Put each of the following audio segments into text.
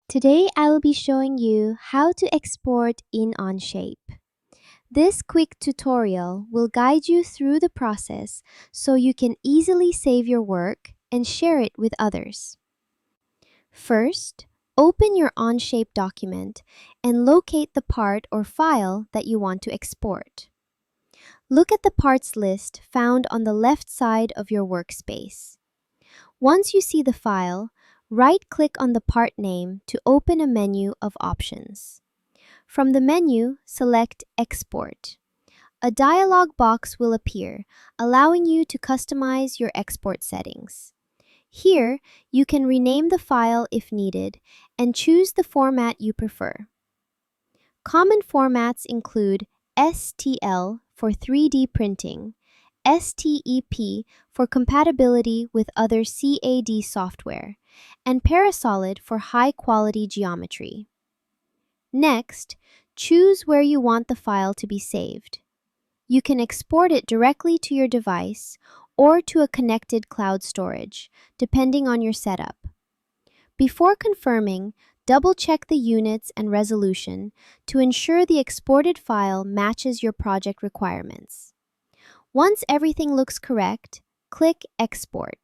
Today I will be showing you how to export in Onshape. This quick tutorial will guide you through the process so you can easily save your work and share it with others. First, open your Onshape document and locate the part or file that you want to export. Look at the parts list found on the left side of your workspace. Once you see the file, right-click on the part name to open a menu of options. From the menu, select Export. A dialog box will appear, allowing you to customize your export settings. Here, you can rename the file if needed and choose the format you prefer. Common formats include STL for 3D printing, STEP for compatibility with other CAD software, and Parasolid for high-quality geometry. Next, choose where you want the file to be saved. You can export it directly to your device or to a connected cloud storage, depending on your setup. Before confirming, double-check the units and resolution to ensure the exported file matches your project requirements. Once everything looks correct, click Export.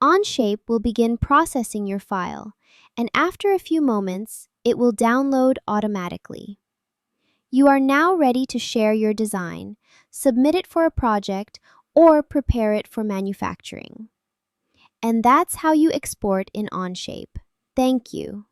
Onshape will begin processing your file, and after a few moments, it will download automatically. You are now ready to share your design, submit it for a project, or prepare it for manufacturing. And that's how you export in Onshape. Thank you.